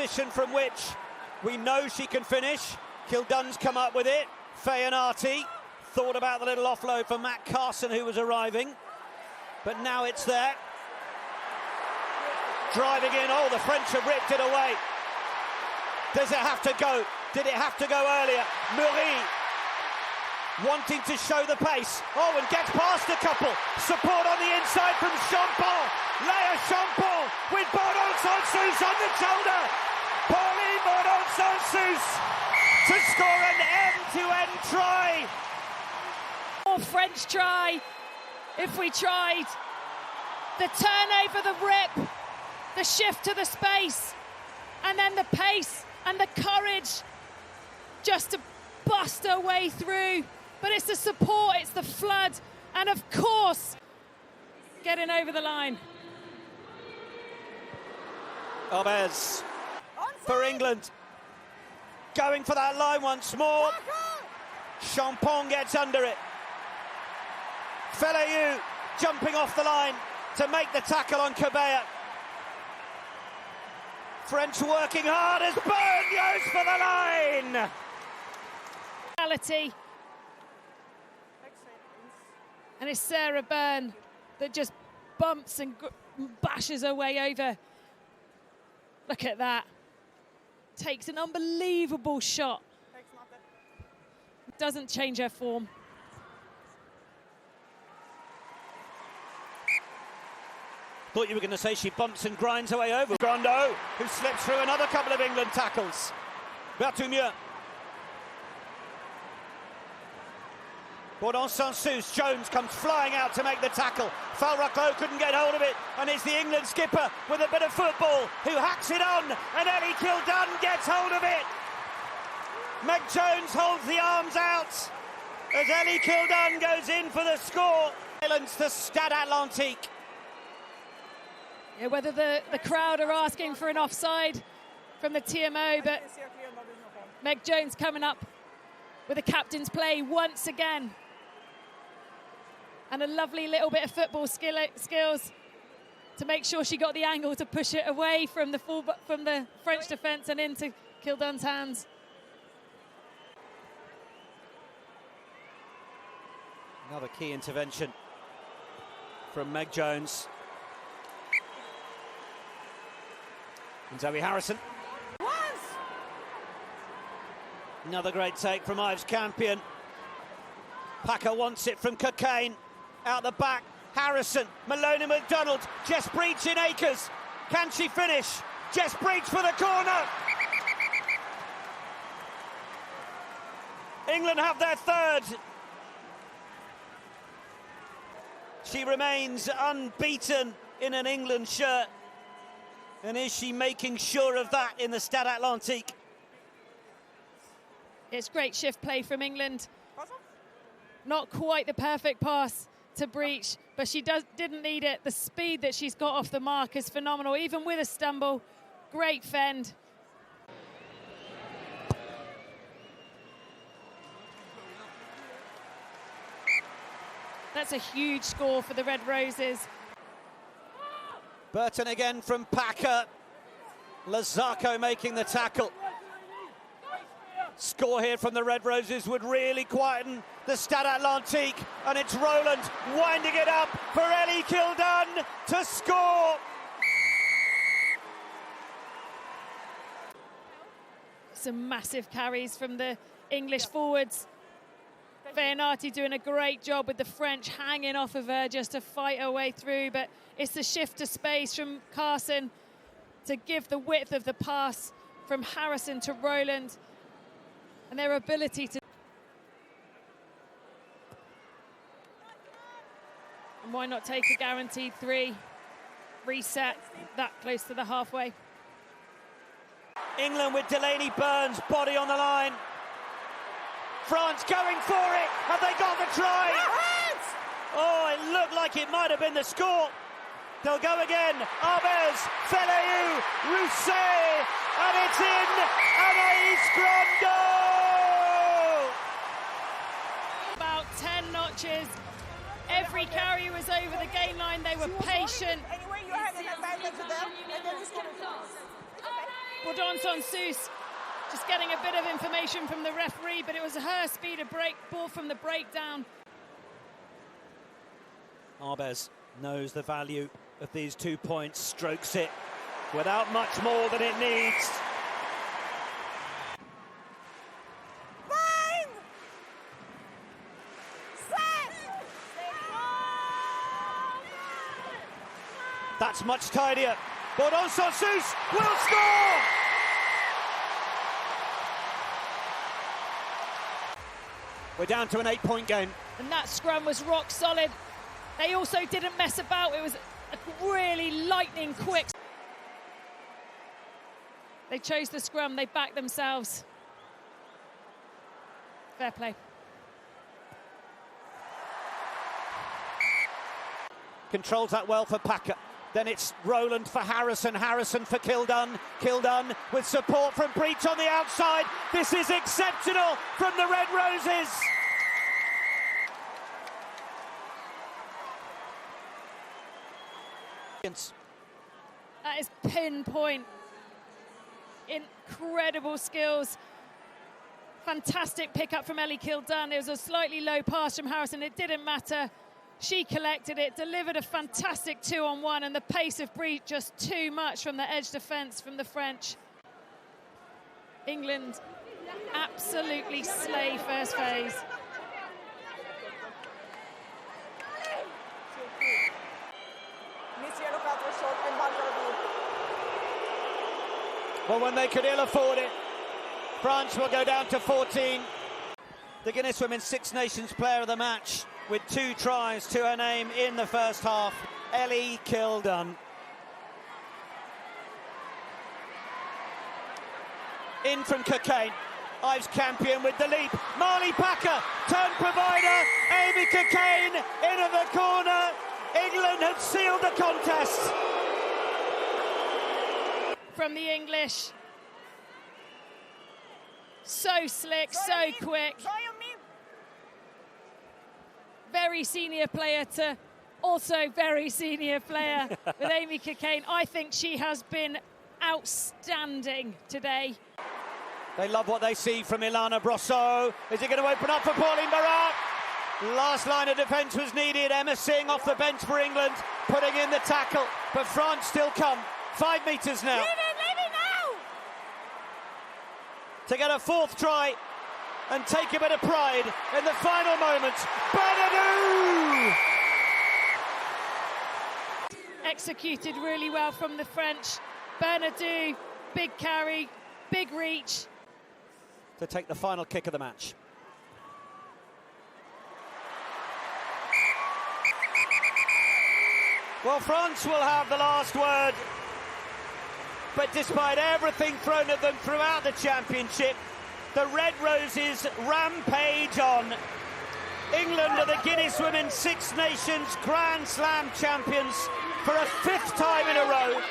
position from which we know she can finish. Kildunne's come up with it. Feyenoorty thought about the little offload for Matt Carson, who was arriving, but now it's there. Driving in, oh, the French have ripped it away. Does it have to go? Did it have to go earlier? Murie wanting to show the pace. Oh, and gets past a couple. Support on the inside from Champon. Léa Champon with Bourdon-Sansus on the shoulder. Pauline Bourdon-Sansus to score an end-to-end try. More French try, if we tried. The turn over the rip, the shift to the space, and then the pace and the courage just to bust her way through. But it's the support, it's the flood, and of course, getting over the line. Arbez for England, going for that line once more. Champon gets under it. Feleyu jumping off the line to make the tackle on Cabella. French working hard as Byrne goes for the line. And it's Sarah Byrne that just bumps and bashes her way over. Look at that. Takes an unbelievable shot. Doesn't change her form. Thought you were going to say she bumps and grinds her way over. Grando, who slips through another couple of England tackles. Bertoumieux. Bourdon-Sansus, Jones comes flying out to make the tackle. Falraclo couldn't get hold of it, and it's the England skipper with a bit of football who hacks it on, and Ellie Kildunne gets hold of it. Meg Jones holds the arms out as Ellie Kildunne goes in for the score. Silence to Stade Atlantique. Yeah, whether the crowd are asking for an offside from the TMO, but Meg Jones coming up with a captain's play once again. And a lovely little bit of football skills to make sure she got the angle to push it away from the French defence and into Kildunne's hands. Another key intervention from Meg Jones. And Zoe Harrison. Another great take from Ives Campion. Packer wants it from Cockayne. Out the back, Harrison, Maloney McDonald, Jess Breach in Acres. Can she finish? Jess Breach for the corner. England have their third. She remains unbeaten in an England shirt. And is she making sure of that in the Stade Atlantique? It's great shift play from England. Not quite the perfect pass to Breach, but she didn't need it. The speed that she's got off the mark is phenomenal, even with a stumble. Great fend. That's a huge score for the Red Roses. Burton again from Packer. Lazarco making the tackle. Score here from the Red Roses would really quieten the Stade Atlantique, and it's Roland winding it up for Ellie Kildunne to score. Some massive carries from the English forwards. Feyenoorty doing a great job with the French hanging off of her just to fight her way through, but it's the shift to space from Carson to give the width of the pass from Harrison to Roland, and their ability to... And why not take a guaranteed 3? Reset that close to the halfway. England with Delaney Burns, body on the line. France going for it. Have they got the try? Oh, it looked like it might have been the score. They'll go again. Arbez, Feleyu, Rousset, and it's in. Anaïs Grando! About 10 notches. Every carry was over the gain line. They were patient. Anyway, you had an advantage to them, and then you scored. Bourdon-Sansus just getting a bit of information from the referee, but it was her speed of break, ball from the breakdown. Arbez knows the value of these 2 points, strokes it without much more than it needs. That's much tidier. Bourdon-Sansus will score! We're down to an 8-point game. And that scrum was rock solid. They also didn't mess about. It was really lightning quick. They chose the scrum. They backed themselves. Fair play. Controls that well for Packer. Then it's Rowland for Harrison, Harrison for Kildunne. Kildunne with support from Breach on the outside. This is exceptional from the Red Roses. That is pinpoint. Incredible skills. Fantastic pickup from Ellie Kildunne. It was a slightly low pass from Harrison. It didn't matter. She collected it, delivered a fantastic 2-on-1, and the pace of Breach just too much from the edge defence from the French. England absolutely slay first phase. Well, when they could ill afford it, France will go down to 14. The Guinness Women's Six Nations Player of the Match with 2 tries to her name in the first half, Ellie Kildunne. In from Cockayne, Ives Campion with the leap, Marley Packer, turn provider, Amy Cockayne into the corner. England have sealed the contest. From the English, so slick, so quick. Very senior player to also very senior player with Amy Cockayne. I think she has been outstanding today. They love what they see from Ilana Brosseau. Is it going to open up for Pauline Bourdon-Sansus? Last line of defence was needed. Emma Singh off the bench for England, putting in the tackle, but France still come. 5 metres now. Leave it now! To get a 4th try and take a bit of pride in the final moments. Bernadou! Executed really well from the French. Bernadou, big carry, big reach. To take the final kick of the match. Well, France will have the last word. But despite everything thrown at them throughout the championship, the Red Roses rampage on. England are the Guinness Women's Six Nations Grand Slam champions for a 5th time in a row.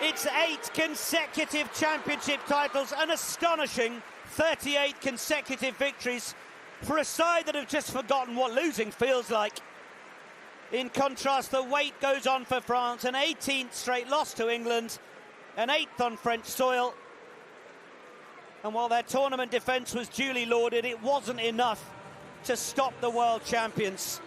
It's 8 consecutive championship titles, an astonishing 38 consecutive victories for a side that have just forgotten what losing feels like. In contrast, the weight goes on for France, an 18th straight loss to England, an 8th on French soil. And while their tournament defence was duly lauded, it wasn't enough to stop the world champions.